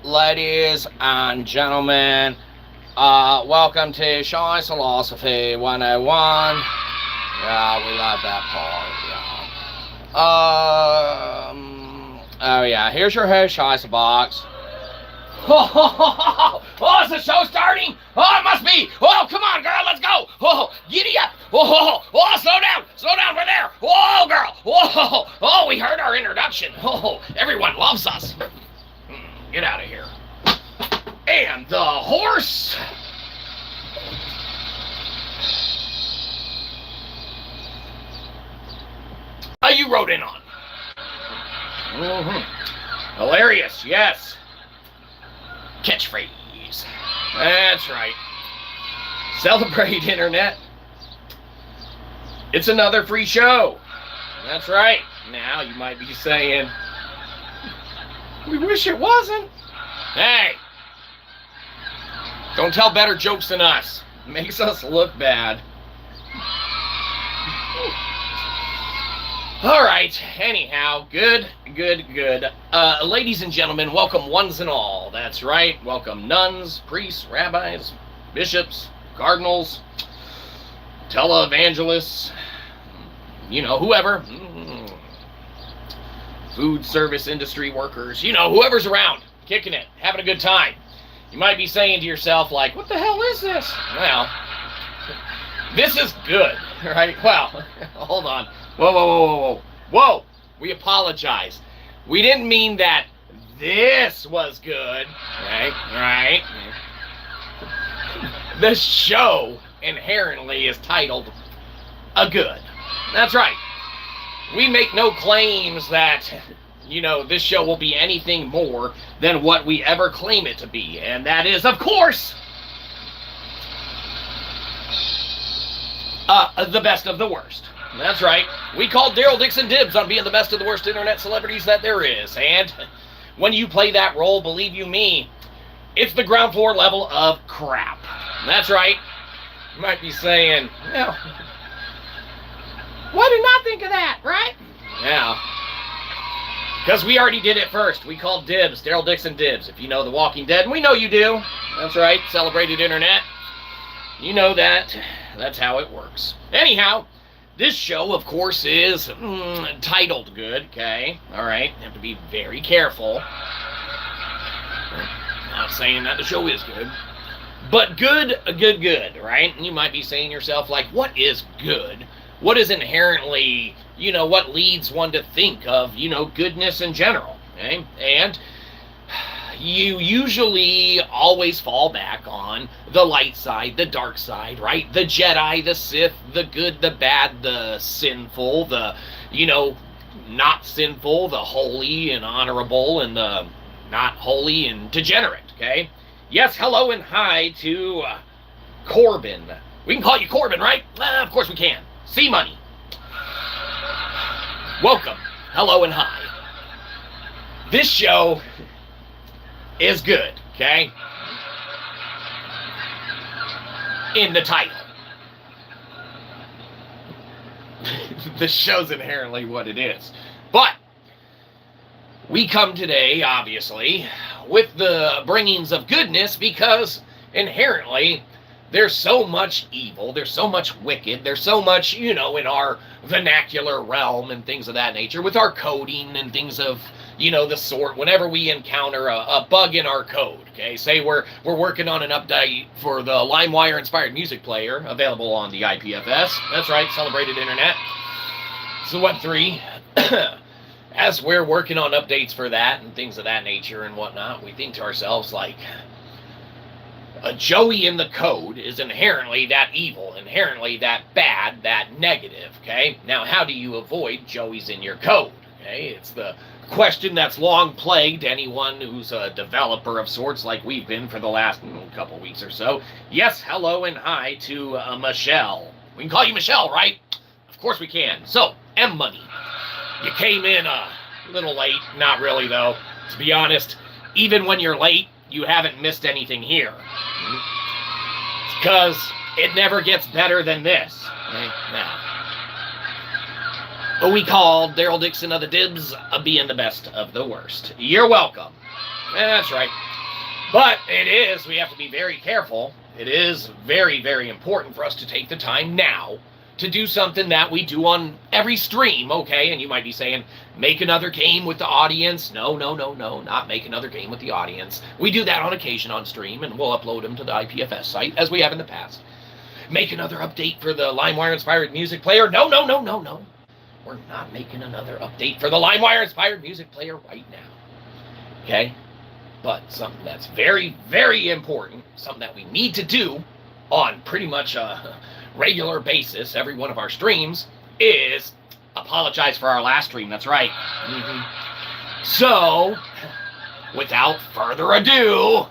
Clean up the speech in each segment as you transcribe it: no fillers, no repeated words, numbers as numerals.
Ladies and gentlemen, welcome to Shyzalosophy 101. Yeah, we love that part. Yeah. Oh yeah, here's your host, Shyzabox. Oh, is the show starting? Oh, it must be. Oh, come on, girl, let's go. Oh, giddy up. Oh, slow down right there. Oh, girl. Oh, we heard our introduction. Oh, everyone loves us. Get out of here. And the horse. You wrote in on. Hilarious, yes. Catchphrase. That's right. Celebrate, Internet. It's another free show. That's right. Now you might be saying, we wish it wasn't. Hey, don't tell better jokes than us. It makes us look bad. All right, anyhow, good. Ladies and gentlemen, welcome ones and all. That's right, welcome nuns, priests, rabbis, bishops, cardinals, televangelists, whoever. Food service industry workers, whoever's around, kicking it, having a good time. You might be saying to yourself, like, what the hell is this? Well, this is good, right? Well, hold on. Whoa. We apologize. We didn't mean that this was good, right? The show inherently is titled A Good. That's right. We make no claims that, this show will be anything more than what we ever claim it to be. And that is, of course, the best of the worst. That's right. We called Daryl Dixon dibs on being the best of the worst internet celebrities that there is. And when you play that role, believe you me, it's the ground floor level of crap. That's right. You might be saying, why did not think of that, right? Yeah. Because we already did it first. We called dibs, Daryl Dixon dibs. If you know The Walking Dead, and we know you do. That's right. Celebrated internet. You know that. That's how it works. Anyhow, this show, of course, is titled good, okay? All right, you have to be very careful. Not saying that the show is good. But good, right? And you might be saying to yourself, like, what is good? What is inherently, what leads one to think of, goodness in general, okay? And you usually always fall back on the light side, the dark side, right? The Jedi, the Sith, the good, the bad, the sinful, the, not sinful, the holy and honorable, and the not holy and degenerate, okay? Yes, hello and hi to Corbin. We can call you Corbin, right? Of course we can. C-Money. Welcome. Hello and hi. This show is good, okay? In the title. The show's inherently what it is. But we come today, obviously, with the bringings of goodness because inherently there's so much evil, there's so much wicked, there's so much, in our vernacular realm and things of that nature, with our coding and things of, the sort, whenever we encounter a bug in our code, okay? Say we're working on an update for the LimeWire-inspired music player, available on the IPFS. That's right, celebrated internet. It's the Web3. As we're working on updates for that and things of that nature and whatnot, we think to ourselves, like, a Joey in the code is inherently that evil, inherently that bad, that negative, okay? Now, how do you avoid Joeys in your code, okay? It's the question that's long plagued anyone who's a developer of sorts like we've been for the last couple weeks or so. Yes, hello and hi to Michelle. We can call you Michelle, right? Of course we can. So, M-Money. You came in a little late. Not really, though. To be honest, even when you're late, you haven't missed anything here. It's because it never gets better than this. Now, we called Daryl Dixon of the Dibs being the best of the worst. You're welcome. That's right. But we have to be very careful. It is very, very important for us to take the time now to do something that we do on every stream, okay? And you might be saying, make another game with the audience. No, not make another game with the audience. We do that on occasion on stream, and we'll upload them to the IPFS site, as we have in the past. Make another update for the LimeWire-inspired music player. No. We're not making another update for the LimeWire-inspired music player right now, okay? But something that's very, very important, something that we need to do on pretty much a regular basis, every one of our streams, is apologize for our last stream. That's right. So, without further ado,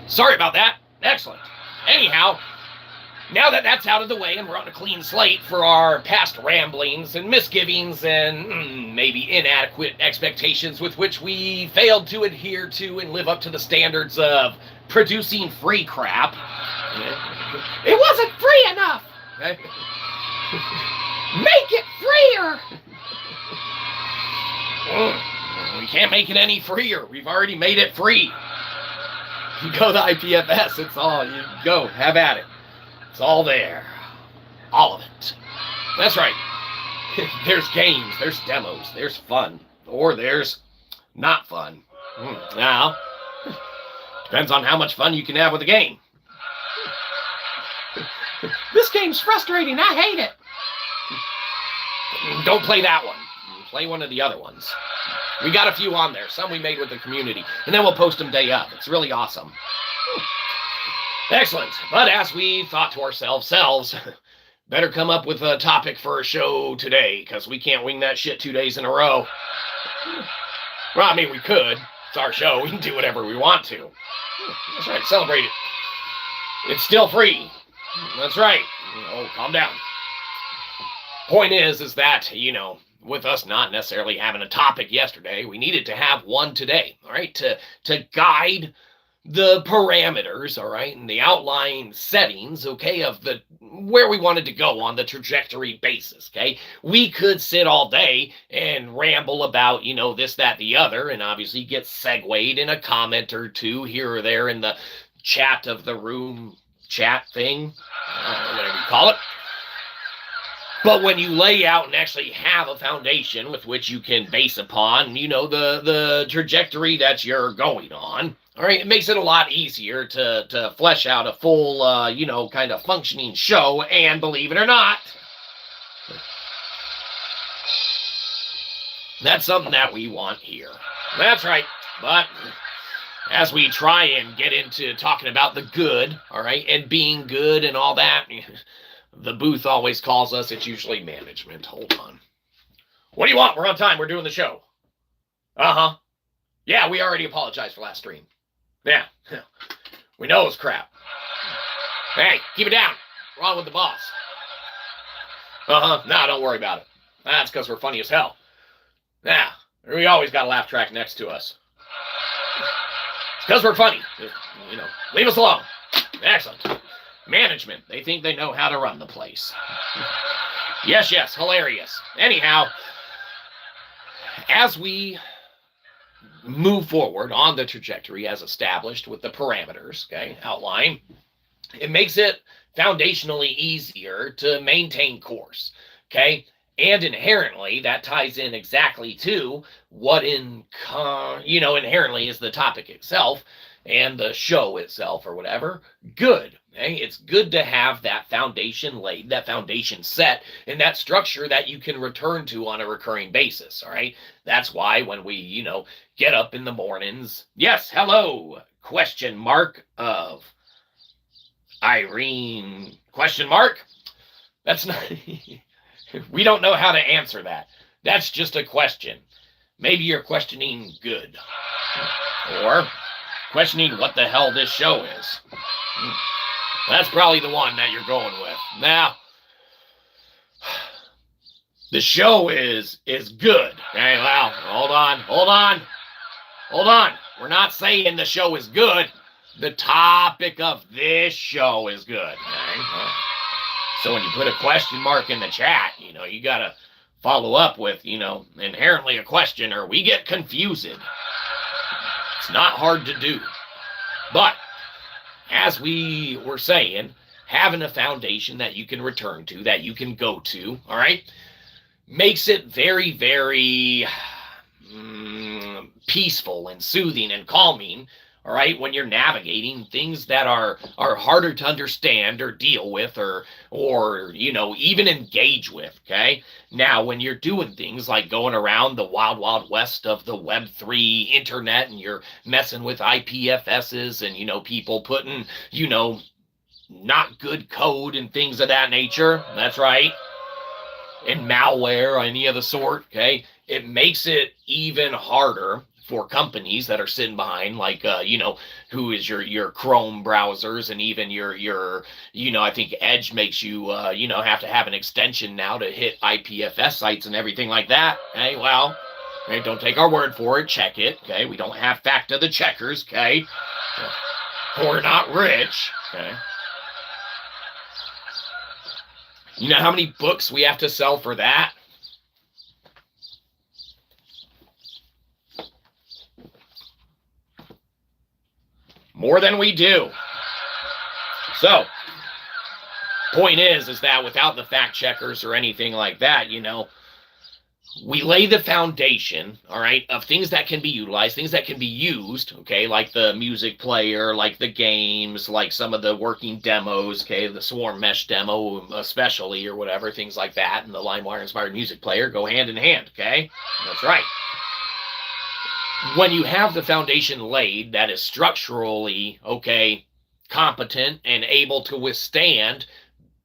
sorry about that. Excellent. Anyhow, now that that's out of the way and we're on a clean slate for our past ramblings and misgivings and maybe inadequate expectations with which we failed to adhere to and live up to the standards of producing free crap. It wasn't free enough. Make it freer. We can't make it any freer. We've already made it free. You go to IPFS. It's all, you go, have at it. It's all there. All of it. That's right. There's games, there's demos, there's fun, or there's not fun. Now, depends on how much fun you can have with a game. This game's frustrating, I hate it. Don't play that one. Play one of the other ones. We got a few on there, some we made with the community, and then we'll post them day up. It's really awesome. Excellent. But as we thought to ourselves, better come up with a topic for a show today, because we can't wing that shit 2 days in a row. Well, I mean, we could. It's our show. We can do whatever we want to. That's right. Celebrate it. It's still free. That's right. Oh, calm down. Point is that, with us not necessarily having a topic yesterday, we needed to have one today, all right, to guide the parameters, all right, and the outline settings, okay, of where we wanted to go on the trajectory basis, okay? We could sit all day and ramble about, this, that, the other, and obviously get segued in a comment or two here or there in the chat of the room chat thing, whatever you call it. But when you lay out and actually have a foundation with which you can base upon, the trajectory that you're going on, all right, it makes it a lot easier to flesh out a full, kind of functioning show. And believe it or not, that's something that we want here. That's right. But as we try and get into talking about the good, all right, and being good and all that, the booth always calls us. It's usually management. Hold on. What do you want? We're on time. We're doing the show. Uh-huh. Yeah, we already apologized for last stream. Yeah. We know it's crap. Hey, keep it down. We're on with the boss. Uh-huh. Nah, don't worry about it. That's because we're funny as hell. Yeah. We always got a laugh track next to us. It's because we're funny. Leave us alone. Excellent. Management. They think they know how to run the place. Yes, hilarious. Anyhow, as we move forward on the trajectory as established with the parameters, okay, outline, it makes it foundationally easier to maintain course, okay? And inherently, that ties in exactly to what inherently is the topic itself and the show itself or whatever. Good. Okay? It's good to have that foundation laid, that foundation set, and that structure that you can return to on a recurring basis, all right? That's why when we, get up in the mornings, yes, hello, question mark of Irene, question mark? That's not, we don't know how to answer that. That's just a question. Maybe you're questioning good. Or questioning what the hell this show is. That's probably the one that you're going with. Now, the show is good. Okay, well, hold on. We're not saying the show is good. the topic of this show is good. Okay? So when you put a question mark in the chat, you got to follow up with, inherently a question, or we get confused. It's not hard to do. But as we were saying, having a foundation that you can return to, that you can go to, all right, makes it very, very peaceful and soothing and calming, all right, when you're navigating things that are harder to understand or deal with or even engage with, okay? Now, when you're doing things like going around the wild, wild west of the Web3 internet and you're messing with IPFSs and, people putting, not good code and things of that nature, that's right, and malware or any of the sort, okay, it makes it even harder for companies that are sitting behind, like, who is your Chrome browsers, and even your I think Edge makes you, have to have an extension now to hit IPFS sites and everything like that. Okay, well, okay, don't take our word for it. Check it. Okay, we don't have fact of the checkers. Okay, we're not rich. Okay, you know how many books we have to sell for that? More than we do. So, point is that without the fact checkers or anything like that, we lay the foundation, all right, of things that can be utilized, things that can be used, okay, like the music player, like the games, like some of the working demos, okay, the Swarm Mesh demo especially, or whatever, things like that, and the LimeWire inspired music player go hand in hand, okay? That's right. When you have the foundation laid that is structurally, okay, competent and able to withstand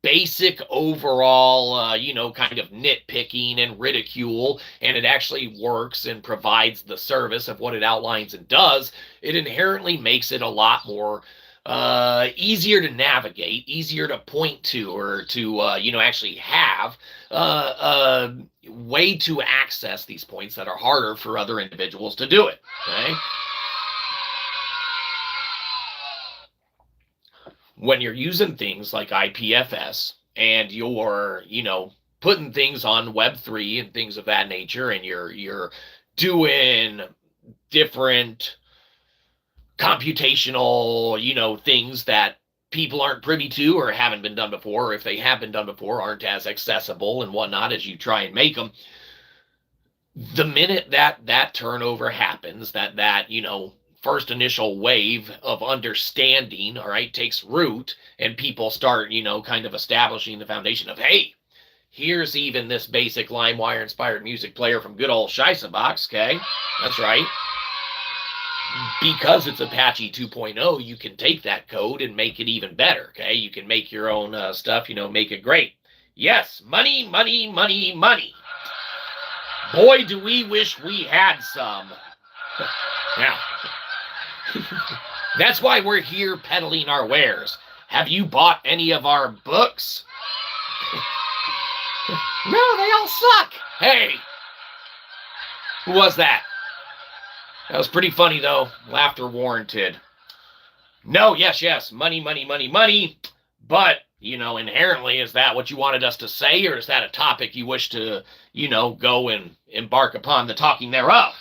basic overall, kind of nitpicking and ridicule, and it actually works and provides the service of what it outlines and does, it inherently makes it a lot more easier to navigate, easier to point to, or to, actually have a way to access these points that are harder for other individuals to do it, okay? When you're using things like IPFS and you're, putting things on Web3 and things of that nature, and you're doing different computational, things that people aren't privy to or haven't been done before, or if they have been done before, aren't as accessible and whatnot as you try and make them. The minute that turnover happens, that first initial wave of understanding, all right, takes root, and people start, kind of establishing the foundation of, hey, here's even this basic LimeWire inspired music player from good old Shyzabox, okay? That's right. Because it's Apache 2.0, you can take that code and make it even better, okay? You can make your own stuff, make it great. Yes, money, money, money, money. Boy, do we wish we had some. Now, that's why we're here peddling our wares. Have you bought any of our books? No, they all suck. Hey, who was that? That was pretty funny, though. Laughter warranted. No, yes. Money, money, money, money. But, inherently, is that what you wanted us to say? Or is that a topic you wish to, go and embark upon the talking thereof?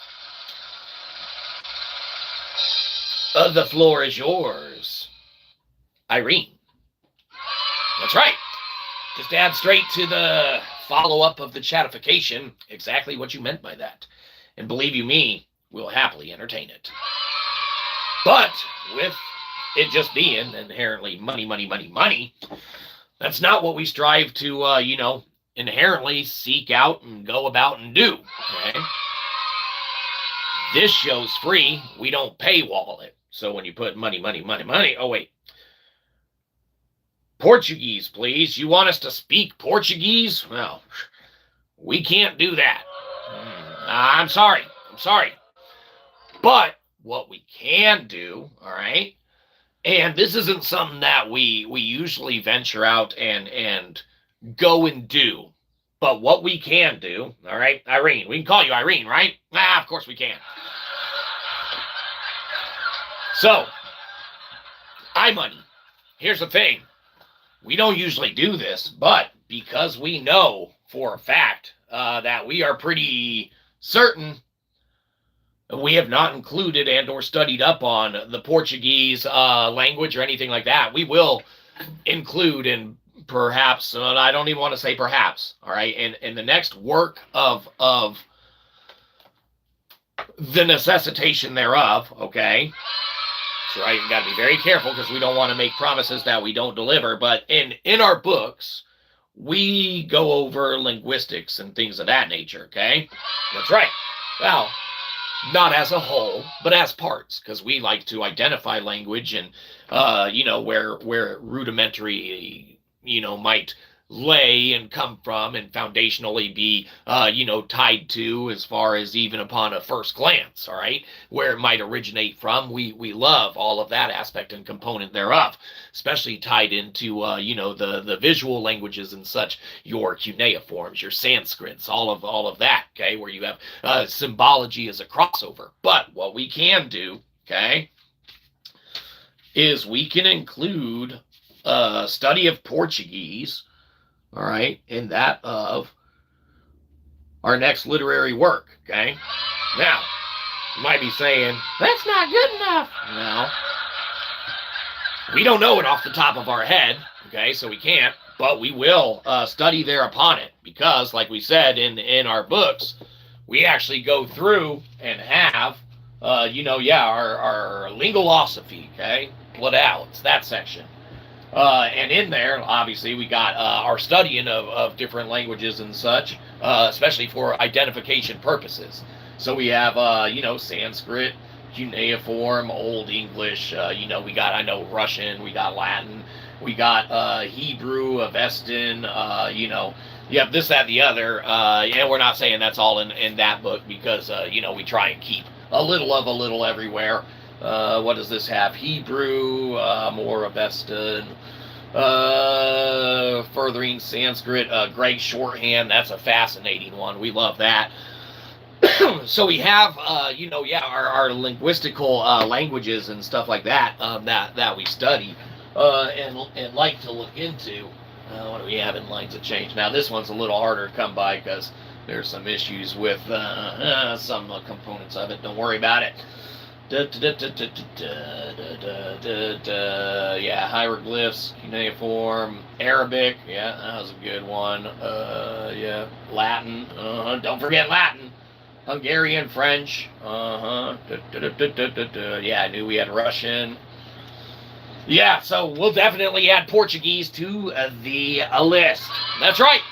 The floor is yours, Irene. That's right. Just add straight to the follow-up of the chatification exactly what you meant by that. And believe you me, we'll happily entertain it. But with it just being inherently money, money, money, money, that's not what we strive to, inherently seek out and go about and do. Okay? This show's free. We don't paywall it. So when you put money, money, money, money, oh, wait. Portuguese, please. You want us to speak Portuguese? Well, we can't do that. I'm sorry. But what we can do, all right, and this isn't something that we usually venture out and go and do, but what we can do, all right, Irene, we can call you Irene, right? Of course we can. So, money. Here's the thing. We don't usually do this, but because we know for a fact that we are pretty certain we have not included and or studied up on the Portuguese language or anything like that, we will include, and perhaps, I don't even want to say perhaps, all right, in the next work of the necessitation thereof, okay? That's right, you got to be very careful because we don't want to make promises that we don't deliver, but in our books, we go over linguistics and things of that nature, okay? That's right. Well, not as a whole, but as parts, because we like to identify language and, where rudimentary, might lay and come from and foundationally be, tied to as far as even upon a first glance, all right, where it might originate from. We love all of that aspect and component thereof, especially tied into, the visual languages and such, your cuneiforms, your Sanskrits, all of that, okay, where you have symbology as a crossover. But what we can do, okay, is we can include study of Portuguese, all right, in that of our next literary work, okay? Now, you might be saying, that's not good enough. No. We don't know it off the top of our head, okay, so we can't, but we will study thereupon it, because, like we said in our books, we actually go through and have, our Shyzalosophy, okay, split out. It's that section. And in there, obviously, we got our studying of different languages and such, especially for identification purposes. So we have, Sanskrit, cuneiform, Old English, we got, Russian, we got Latin, we got Hebrew, Avestan, you have this, that, the other, and we're not saying that's all in that book because, we try and keep a little of a little everywhere. What does this have? Hebrew, more Avestan, furthering Sanskrit, Great shorthand. That's a fascinating one. We love that. So we have, our linguistical languages and stuff like that that we study and like to look into. What do we have in lines of change? Now this one's a little harder to come by because there's some issues with some components of it. Don't worry about it. Hieroglyphs, cuneiform, Arabic, that was a good one. Latin, don't forget Latin. Hungarian, French, I knew we had Russian. So we'll definitely add Portuguese to the list. That's right.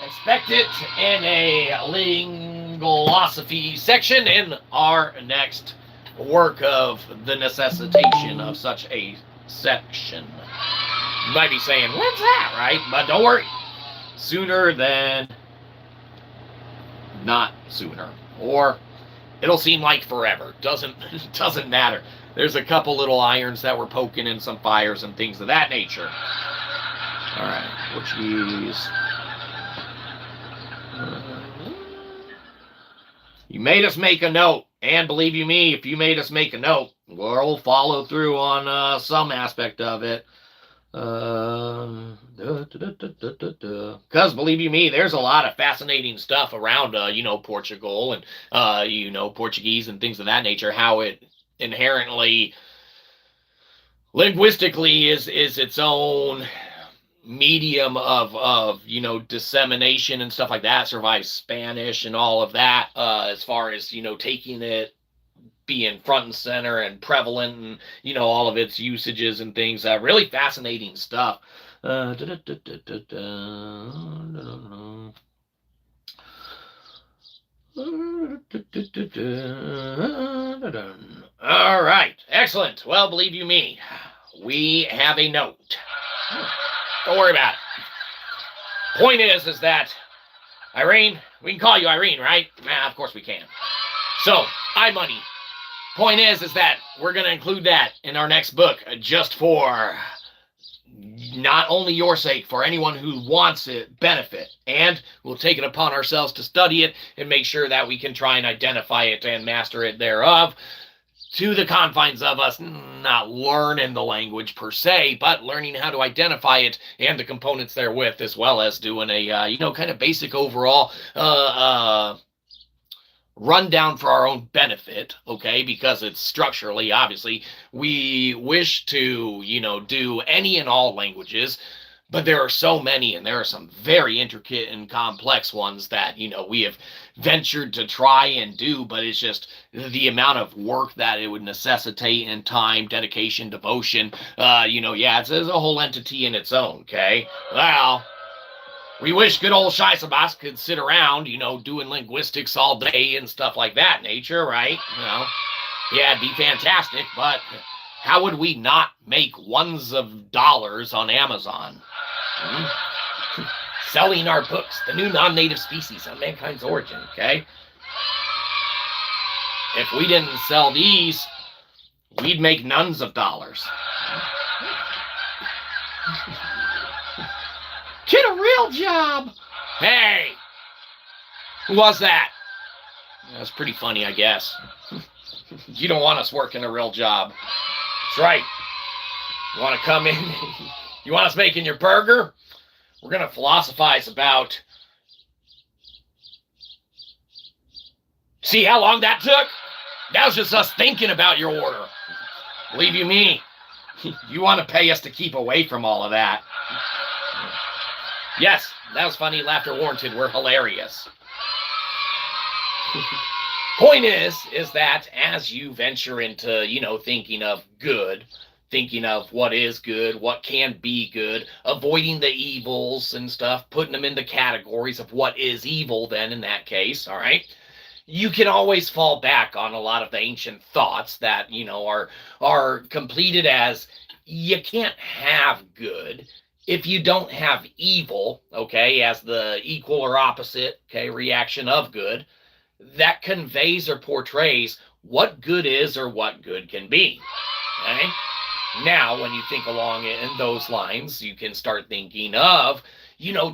Expect it in a Shyzalosophy section in our next work of the necessitation of such a section. You might be saying, when's that, right? But don't worry. Sooner than not sooner. Or it'll seem like forever. Doesn't matter. There's a couple little irons that we're poking in some fires and things of that nature. All right, Portuguese. You made us make a note. And believe you me, if you made us make a note, we'll follow through on some aspect of it. Because believe you me, there's a lot of fascinating stuff around, Portugal and, Portuguese and things of that nature, how it inherently, linguistically is its own medium of dissemination and stuff like that. Survives Spanish and all of that, as far as taking it, being front and center and prevalent, and all of its usages and things. Really fascinating stuff. All right, excellent. Well, believe you me, we have a note. Don't worry about it. Point is that Irene, we can call you Irene, right? Of course we can. So, iMoney. Point is that we're going to include that in our next book, just for not only your sake, for anyone who wants it benefit. And we'll take it upon ourselves to study it and make sure that we can try and identify it and master it thereof. to the confines of us not learning the language per se, but learning how to identify it and the components therewith, as well as doing a, kind of basic overall rundown for our own benefit, okay? Because it's structurally, obviously, we wish to, do any and all languages, but there are so many, and there are some very intricate and complex ones that, we have ventured to try and do, but it's just the amount of work that it would necessitate and time, dedication, devotion, it's a whole entity in its own, okay? Well, we wish good old Shyzabox could sit around, doing linguistics all day and stuff like that nature, right? Yeah, it'd be fantastic, but how would we not make ones of dollars on Amazon? Selling our books, The New Non-Native Species on Mankind's Origin, okay? If we didn't sell these, we'd make nuns of dollars. Get a real job! Hey! Who was that? That's pretty funny, I guess. You don't want us working a real job. That's right. You want to come in? You want us making your burger? We're going to philosophize about... See how long that took? That was just us thinking about your order. Believe you me, you want to pay us to keep away from all of that. Yes, that was funny. Laughter warranted. We're hilarious. Point is that as you venture into, thinking of good, thinking of what is good, what can be good, avoiding the evils and stuff, putting them into categories of what is evil then in that case, all right? You can always fall back on a lot of the ancient thoughts that, are completed as you can't have good if you don't have evil, okay, as the equal or opposite, okay, reaction of good, that conveys or portrays what good is or what good can be, okay? Now, when you think along in those lines, you can start thinking of,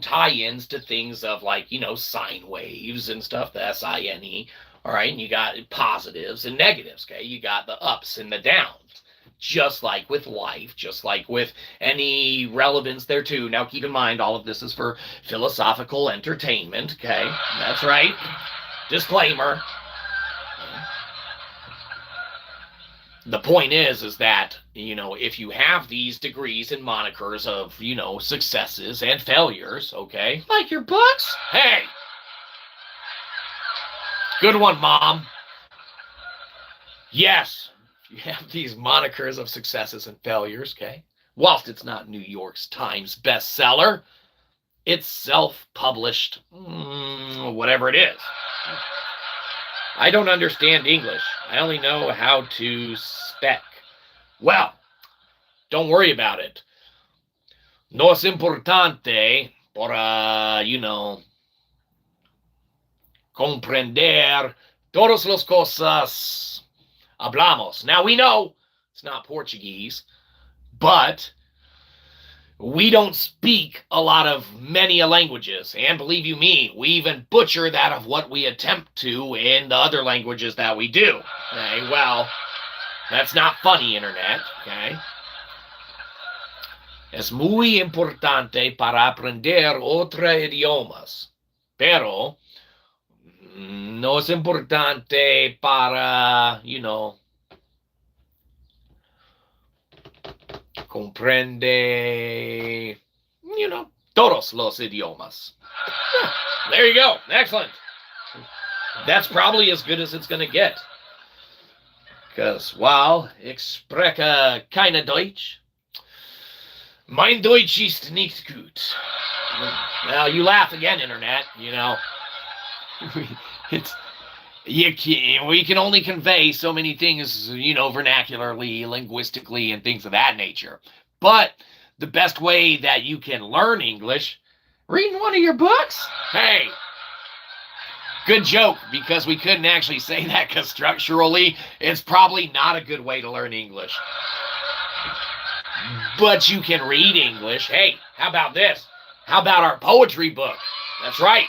tie-ins to things of like, sine waves and stuff, the S-I-N-E, all right? And you got positives and negatives, okay? You got the ups and the downs, just like with life, just like with any relevance there too. Now, keep in mind, all of this is for philosophical entertainment, okay? That's right. Disclaimer. The point is that, if you have these degrees and monikers of, successes and failures, okay? Like your books? Hey! Good one, Mom. Yes, you have these monikers of successes and failures, okay? Whilst it's not New York Times bestseller, it's self-published, whatever it is. I don't understand English. I only know how to spec. Well, don't worry about it. No es importante para, comprender todas las cosas hablamos. Now, we know it's not Portuguese, but we don't speak a lot of many languages, and believe you me, we even butcher that of what we attempt to in the other languages that we do. Okay, well, that's not funny, Internet, okay? Es muy importante para aprender otros idiomas, pero no es importante para, comprende, todos los idiomas. Yeah, there you go. Excellent. That's probably as good as it's going to get. Because, well, ich spreche keine Deutsch. Mein Deutsch ist nicht gut. Well, you laugh again, Internet, we can only convey so many things, vernacularly, linguistically, and things of that nature. But the best way that you can learn English, reading one of your books? Hey, good joke, because we couldn't actually say that, because structurally, it's probably not a good way to learn English. But you can read English. Hey, how about this? How about our poetry book? That's right.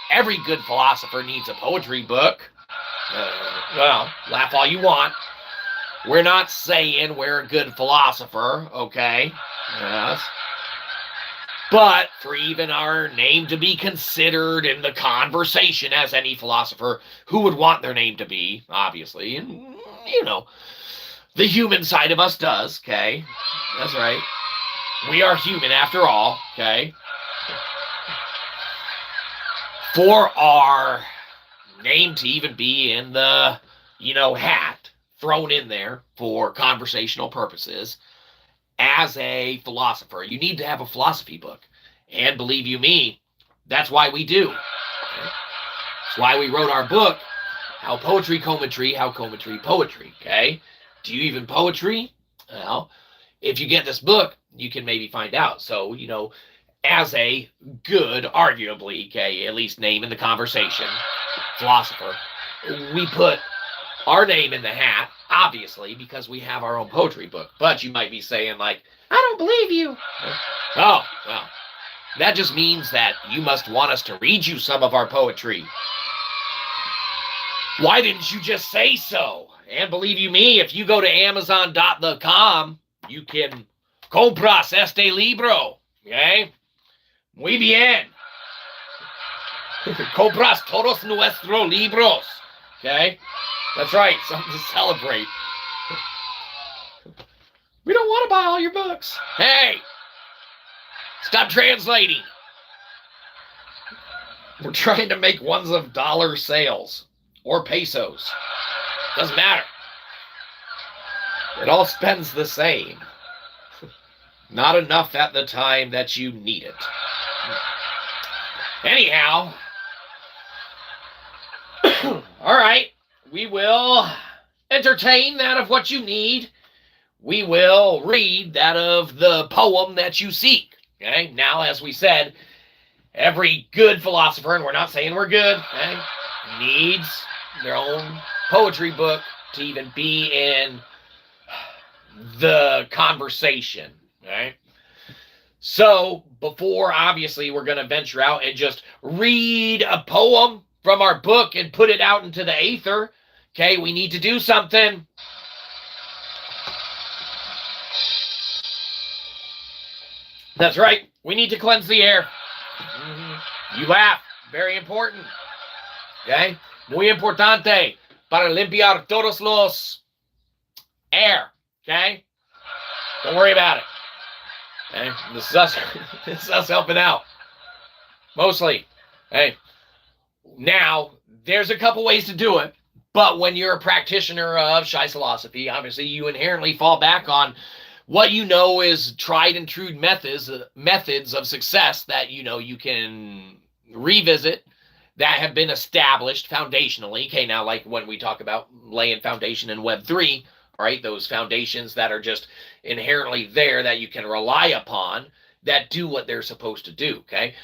Every good philosopher needs a poetry book. Well, laugh all you want. We're not saying we're a good philosopher, okay? Yes. But for even our name to be considered in the conversation as any philosopher, who would want their name to be, obviously, and, you know, the human side of us does, okay? That's right. We are human after all, okay? For our name to even be in the, hat thrown in there for conversational purposes, as a philosopher, you need to have a philosophy book. And believe you me, that's why we do. Okay? That's why we wrote our book, How Poetry Cometry, How Cometry Poetry, okay? Do you even poetry? Well, if you get this book, you can maybe find out. So, as a good, arguably, okay, at least name in the conversation, philosopher, we put our name in the hat, obviously, because we have our own poetry book. But you might be saying, like, I don't believe you. Oh, well, that just means that you must want us to read you some of our poetry. Why didn't you just say so? And believe you me, if you go to Amazon.com, you can compras este libro, okay? Muy bien. Compras todos nuestros libros, okay? That's right, something to celebrate. We don't want to buy all your books. Hey, stop translating. We're trying to make ones of dollar sales or pesos. Doesn't matter. It all spends the same. Not enough at the time that you need it. Anyhow, all right. We will entertain that of what you need. We will read that of the poem that you seek. Okay? Now, as we said, every good philosopher, and we're not saying we're good, okay, needs their own poetry book to even be in the conversation. Okay? So, before, obviously, we're going to venture out and just read a poem from our book and put it out into the aether, okay, we need to do something. That's right. We need to cleanse the air. You laugh. Very important. Okay? Muy importante para limpiar todos los air. Okay? Don't worry about it. Okay? This is us helping out. Mostly. Hey. Now, there's a couple ways to do it, but when you're a practitioner of Shyzalosophy, obviously you inherently fall back on what you know is tried and true methods of success that you can revisit, that have been established foundationally. Okay, now like when we talk about laying foundation in Web3, all right, those foundations that are just inherently there that you can rely upon, that do what they're supposed to do, okay?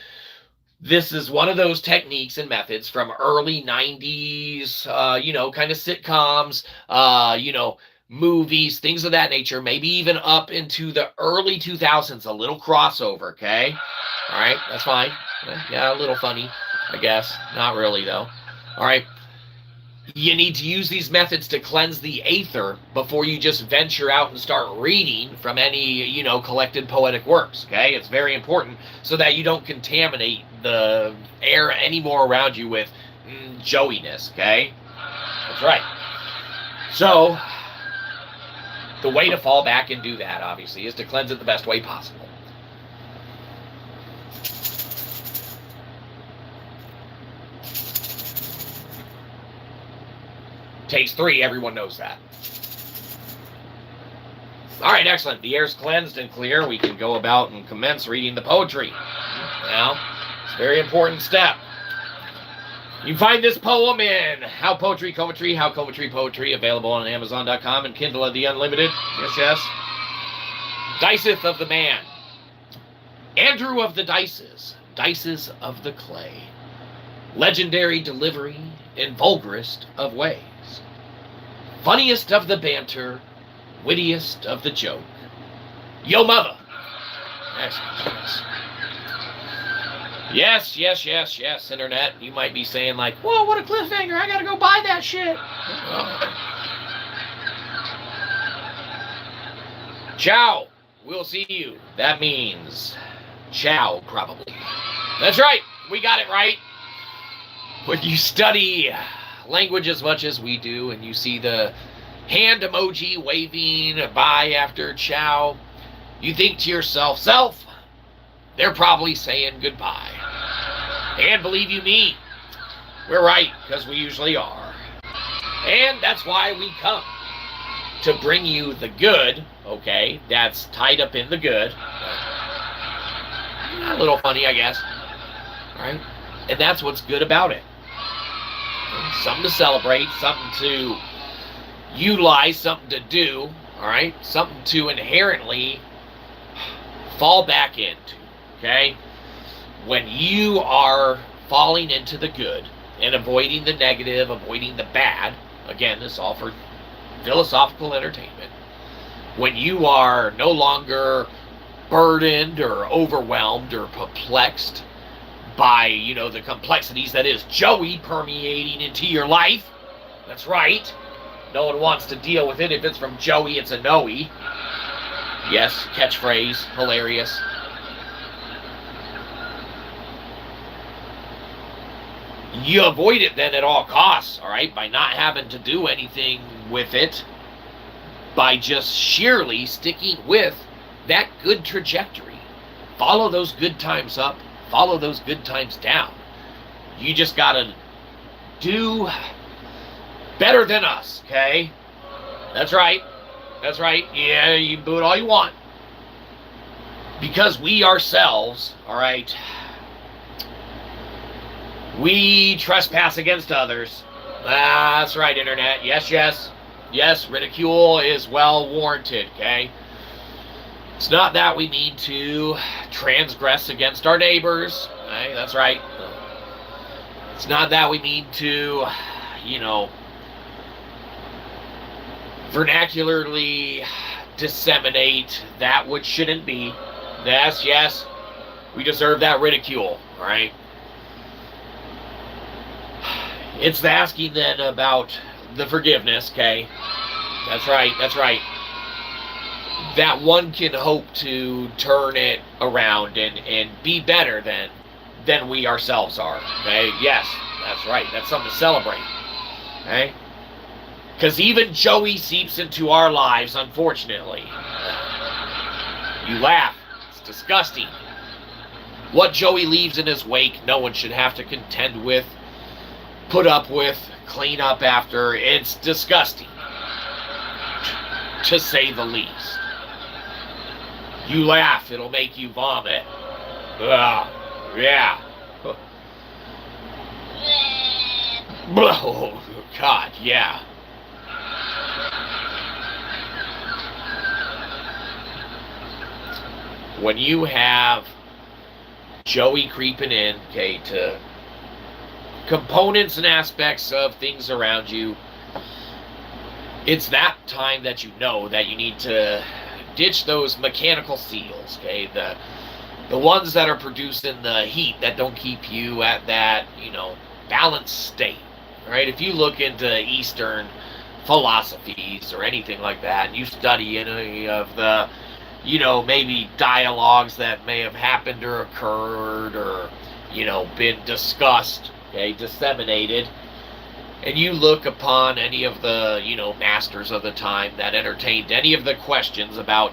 This is one of those techniques and methods from early 90s, kind of sitcoms, movies, things of that nature, maybe even up into the early 2000s, a little crossover, okay? All right, that's fine. Yeah, a little funny, I guess. Not really, though. All right. You need to use these methods to cleanse the aether before you just venture out and start reading from any, collected poetic works, okay? It's very important so that you don't contaminate the air anymore around you with joeyiness, okay? That's right. So, the way to fall back and do that, obviously, is to cleanse it the best way possible. Takes 3, everyone knows that. All right, excellent. The air's cleansed and clear. We can go about and commence reading the poetry. Now, it's a very important step. You can find this poem in How Poetry Cometry, How Cometry Poetry, available on Amazon.com and Kindle of the Unlimited. Yes, yes. Diceth of the Man. Andrew of the Dices, Dices of the Clay. Legendary delivery in vulgarest of ways. Funniest of the banter, wittiest of the joke. Yo, mother. Yes, Internet. You might be saying like, whoa, what a cliffhanger. I gotta go buy that shit. Ciao. We'll see you. That means ciao, probably. That's right. We got it right. When you study language as much as we do and you see the hand emoji waving bye after ciao, you think to yourself, self, they're probably saying goodbye. And believe you me, we're right, because we usually are. And that's why we come, to bring you the good, okay, that's tied up in the good. A little funny, I guess. All right? And that's what's good about it. Something to celebrate, something to utilize, something to do, all right? Something to inherently fall back into, okay? When you are falling into the good and avoiding the negative, avoiding the bad, again, this is all for philosophical entertainment. When you are no longer burdened or overwhelmed or perplexed by, the complexities that is Joey permeating into your life. That's right. No one wants to deal with it. If it's from Joey, it's a no-y. Yes, catchphrase, hilarious. You avoid it then at all costs, all right, by not having to do anything with it, by just sheerly sticking with that good trajectory. Follow those good times up, follow those good times down. You just gotta do better than us, okay? That's right. That's right. Yeah, you can boo it all you want. Because we ourselves, all right, we trespass against others. That's right, Internet. Yes, yes. Yes, ridicule is well warranted, okay? It's not that we mean to transgress against our neighbors. Okay? That's right. It's not that we mean to, vernacularly disseminate that which shouldn't be. Yes, yes. We deserve that ridicule, all right? It's the asking then about the forgiveness, okay? That's right, that's right. That one can hope to turn it around and be better than we ourselves are, okay? Yes, that's right. That's something to celebrate, okay? Because even Joey seeps into our lives, unfortunately. You laugh. It's disgusting. What Joey leaves in his wake, no one should have to contend with, put up with, clean up after. It's disgusting, to say the least. You laugh, it'll make you vomit. Yeah. Oh, God, yeah. When you have Joey creeping in, okay, to components and aspects of things around you, it's that time that you know that you need to ditch those mechanical seals, okay, the ones that are producing the heat that don't keep you at that, balanced state, right? If you look into Eastern philosophies or anything like that, and you study any of the, maybe dialogues that may have happened or occurred or, been discussed, okay, disseminated, and you look upon any of the, masters of the time that entertained any of the questions about,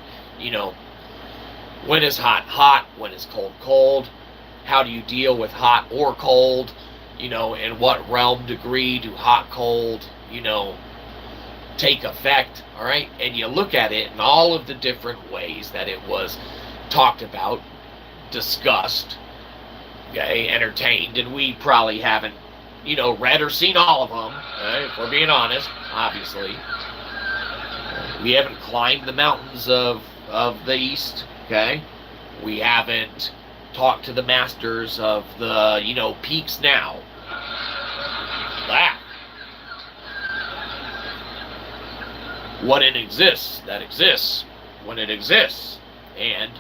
when is hot hot, when is cold cold, how do you deal with hot or cold, in what realm degree do hot cold, take effect, all right? And you look at it in all of the different ways that it was talked about, discussed, okay, entertained, and we probably haven't, read or seen all of them, right? If we're being honest, obviously. We haven't climbed the mountains of the East, okay? We haven't talked to the masters of the, peaks now. That. What it exists, that exists, when it exists, and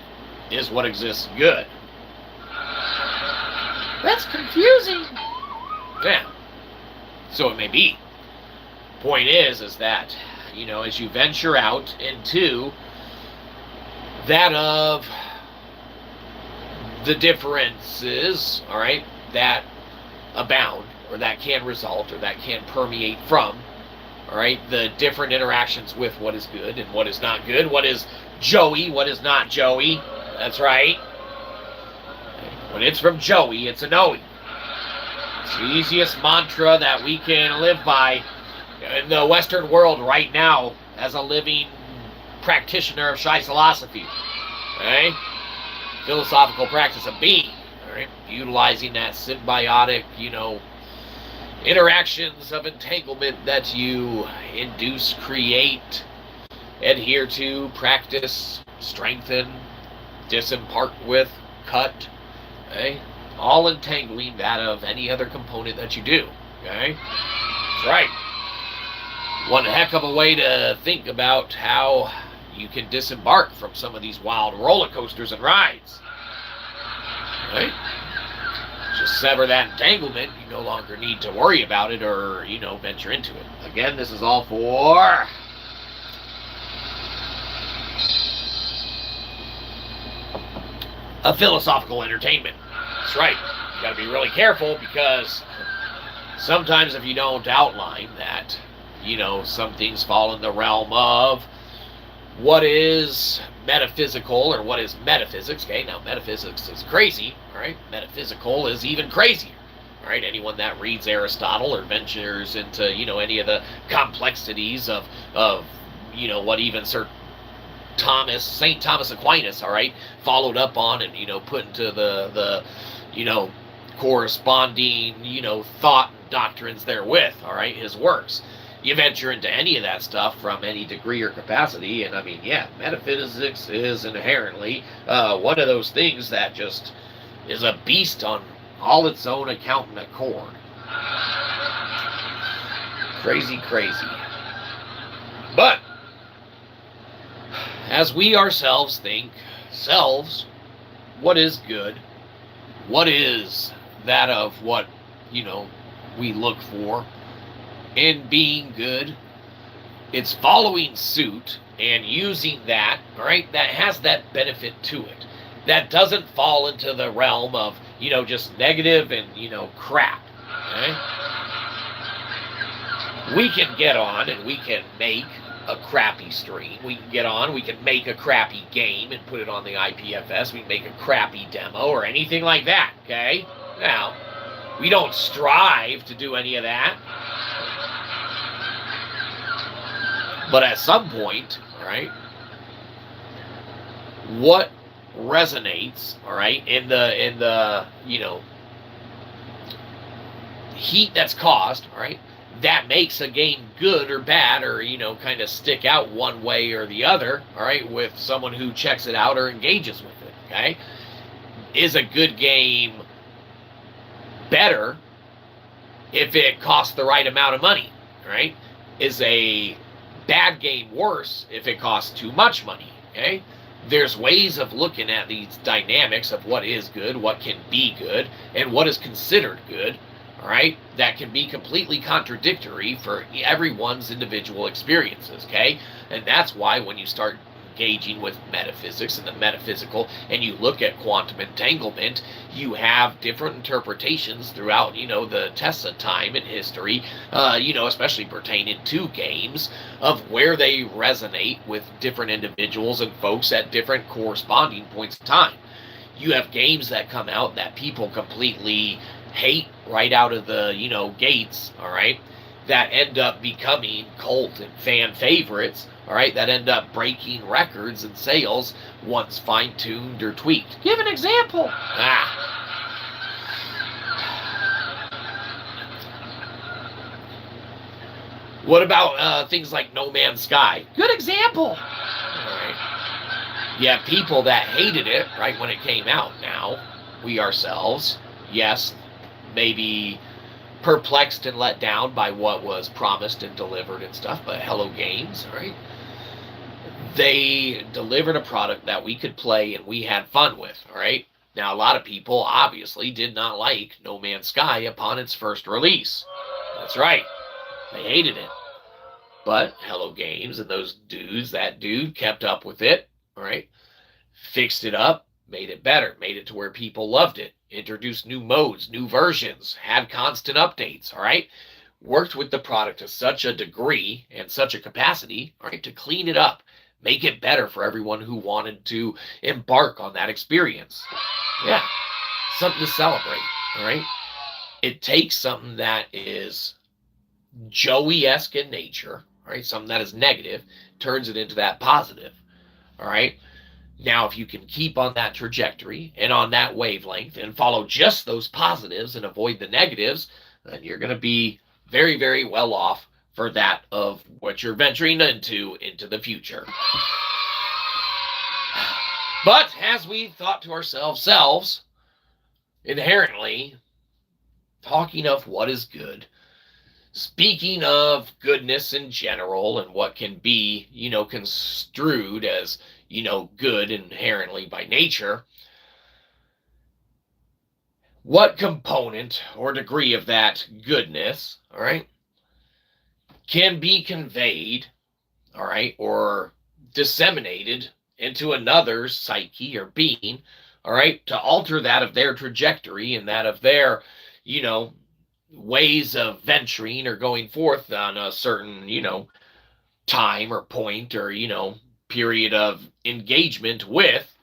is what exists good. That's confusing. Yeah. So it may be. Point is that, as you venture out into that of the differences, all right, that abound, or that can result, or that can permeate from, all right, the different interactions with what is good and what is not good, what is Joey, what is not Joey. That's right. When it's from Joey, it's a Noe. It's the easiest mantra that we can live by in the Western world right now as a living practitioner of Shyzalosophy. Okay? Philosophical practice of being. All right? Utilizing that symbiotic, interactions of entanglement that you induce, create, adhere to, practice, strengthen, disimpart with, cut, okay? All entangling that of any other component that you do, okay? That's right. One heck of a way to think about how you can disembark from some of these wild roller coasters and rides, okay? Just sever that entanglement. You no longer need to worry about it or, venture into it. Again, this is all for a philosophical entertainment. That's right. You got to be really careful because sometimes if you don't outline that, some things fall in the realm of what is metaphysical or what is metaphysics. Okay, now metaphysics is crazy, all right? Metaphysical is even crazier, all right? Anyone that reads Aristotle or ventures into, any of the complexities of what even St. Thomas Aquinas, all right, followed up on and, put into the corresponding, thought and doctrines therewith, all right, his works. You venture into any of that stuff from any degree or capacity, and metaphysics is inherently one of those things that just is a beast on all its own account and accord. Crazy. But as we ourselves think, what is good? What is that of what, we look for in being good? It's following suit and using that, all right, that has that benefit to it. That doesn't fall into the realm of, just negative and, crap. Okay? We can get on and we can make a crappy stream. We can get on, we can make a crappy game and put it on the IPFS. We can make a crappy demo or anything like that, okay? Now, we don't strive to do any of that. But at some point, all right, what resonates, all right, in the heat that's caused, all right, that makes a game good or bad or, kind of stick out one way or the other, all right, with someone who checks it out or engages with it, okay? Is a good game better if it costs the right amount of money, all right? Is a bad game worse if it costs too much money, okay? There's ways of looking at these dynamics of what is good, what can be good, and what is considered good, all right, that can be completely contradictory for everyone's individual experiences, okay? And that's why when you start engaging with metaphysics and the metaphysical and you look at quantum entanglement, you have different interpretations throughout, the tests of time and history, especially pertaining to games, of where they resonate with different individuals and folks at different corresponding points in time. You have games that come out that people completely hate right out of the, gates, all right, that end up becoming cult and fan favorites, all right, that end up breaking records and sales once fine-tuned or tweaked. Give an example. What about things like No Man's Sky? Good example. All right. You have people that hated it right when it came out. Now, we ourselves, yes, maybe perplexed and let down by what was promised and delivered and stuff, but Hello Games, right? They delivered a product that we could play and we had fun with, all right? Now, a lot of people obviously did not like No Man's Sky upon its first release. That's right. They hated it. But Hello Games and those dudes, that dude kept up with it, all right? fixed it up, made it better, made it to where people loved it, introduced new modes, new versions, had constant updates, all right? Worked with the product to such a degree and such a capacity, all right, to clean it up, make it better for everyone who wanted to embark on that experience. Yeah, something to celebrate, all right? It takes something that is Joey-esque in nature, all right, something that is negative, turns it into that positive, all right? Now, if you can keep on that trajectory and on that wavelength and follow just those positives and avoid the negatives, then you're going to be very, very well off for that of what you're venturing into the future. But as we thought to ourselves, inherently, talking of what is good, speaking of goodness in general and what can be, construed as, good inherently by nature, what component or degree of that goodness, all right, can be conveyed, all right, or disseminated into another's psyche or being, all right, to alter that of their trajectory and that of their, ways of venturing or going forth on a certain, time or point or, period of engagement with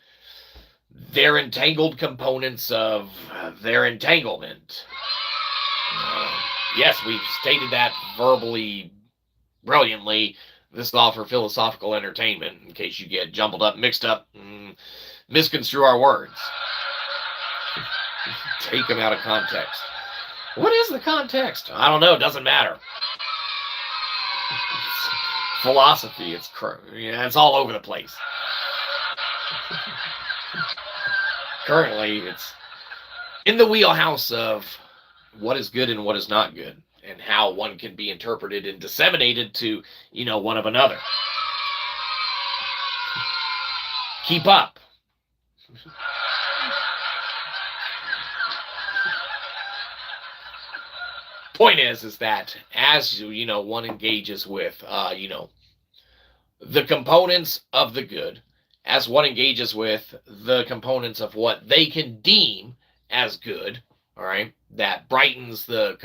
their entangled components of their entanglement. Yes, we've stated that verbally, brilliantly. This is all for philosophical entertainment, in case you get jumbled up, mixed up, and misconstrue our words. Take them out of context. What is the context? I don't know. It doesn't matter. Philosophy. It's all over the place. Currently, it's in the wheelhouse of what is good and what is not good, and how one can be interpreted and disseminated to, one of another. Keep up. Point is that as one engages with the components of the good, as one engages with the components of what they can deem as good, all right, that brightens the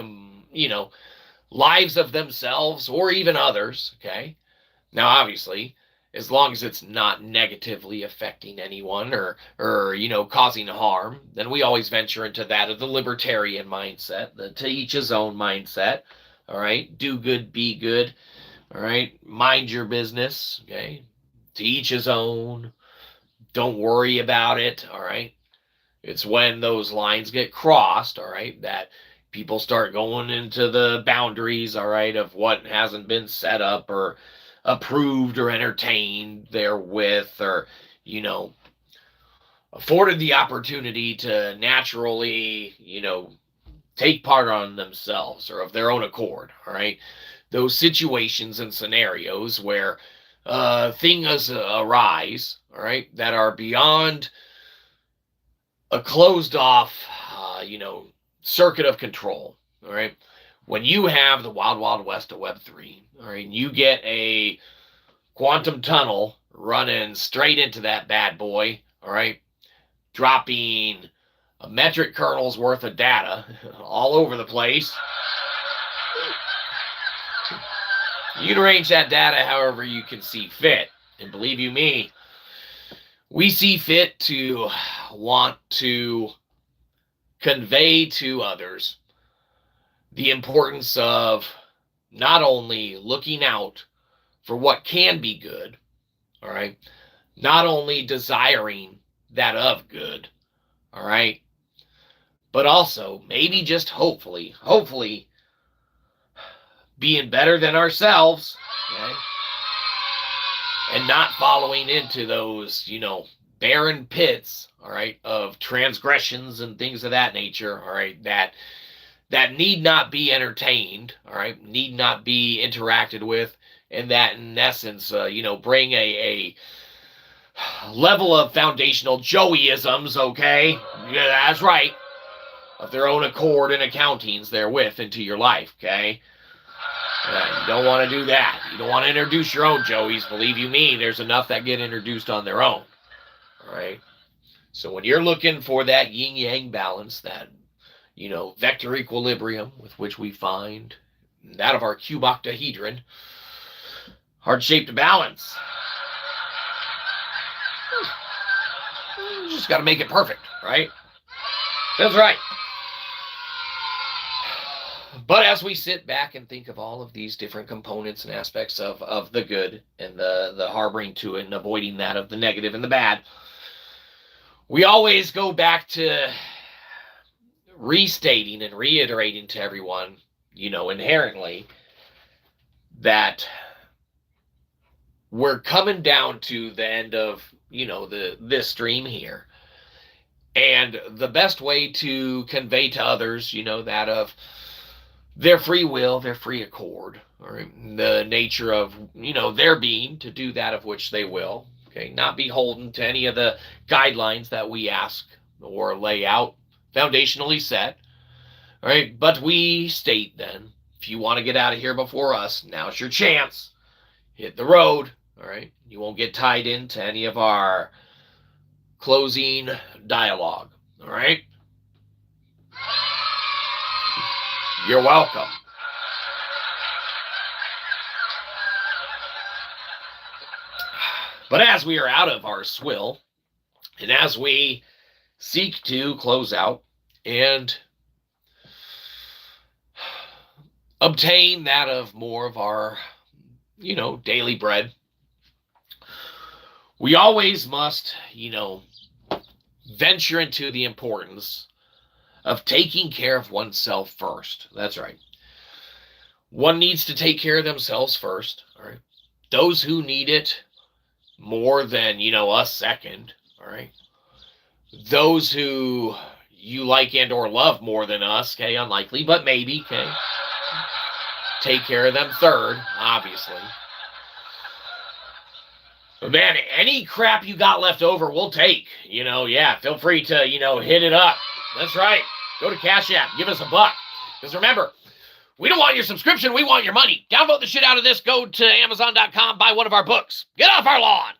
lives of themselves or even others. Okay, now obviously, as long as it's not negatively affecting anyone or causing harm, then we always venture into that of the libertarian mindset, the to each his own mindset. All right, do good, be good. All right, mind your business. Okay, to each his own. Don't worry about it. All right, it's when those lines get crossed, all right, that people start going into the boundaries, all right, of what hasn't been set up or approved or entertained therewith, or afforded the opportunity to naturally take part on themselves or of their own accord. All right, those situations and scenarios where things arise, all right, that are beyond a closed off circuit of control. All right, when you have the wild, wild west of Web3, all right, and you get a quantum tunnel running straight into that bad boy, all right, dropping a metric kernel's worth of data all over the place. You can arrange that data however you can see fit. And believe you me, we see fit to want to convey to others the importance of not only looking out for what can be good, all right, not only desiring that of good, all right, but also maybe just hopefully being better than ourselves, okay, and not following into those, barren pits, all right, of transgressions and things of that nature, all right, that need not be entertained, all right, need not be interacted with, and that in essence, bring a level of foundational Joeyisms, okay, yeah, that's right, of their own accord and accountings therewith into your life, okay. You don't want to do that. You don't want to introduce your own Joeys. Believe you me, there's enough that get introduced on their own. All right. So when you're looking for that yin-yang balance, that, vector equilibrium with which we find that of our cube octahedron, heart-shaped balance, you just got to make it perfect, right? That's right. But as we sit back and think of all of these different components and aspects of the good and the harboring to it and avoiding that of the negative and the bad, we always go back to restating and reiterating to everyone, inherently, that we're coming down to the end of, this stream here. And the best way to convey to others, that of their free will, their free accord, or the nature of, their being to do that of which they will, okay, not beholden to any of the guidelines that we ask or lay out, foundationally set, all right, but we state then, if you want to get out of here before us, now's your chance, hit the road, all right, you won't get tied into any of our closing dialogue, all right? You're welcome. But as we are out of our swill, and as we seek to close out and obtain that of more of our, daily bread, we always must, venture into the importance of taking care of oneself first. That's right. One needs to take care of themselves first. All right. Those who need it more than, us second. All right. Those who you like and or love more than us, okay, unlikely, but maybe, okay. Take care of them third, obviously. But man, any crap you got left over, we'll take. Feel free to, hit it up. That's right. Go to Cashapp. Give us $1. Because remember, we don't want your subscription. We want your money. Download the shit out of this. Go to Amazon.com. Buy one of our books. Get off our lawn.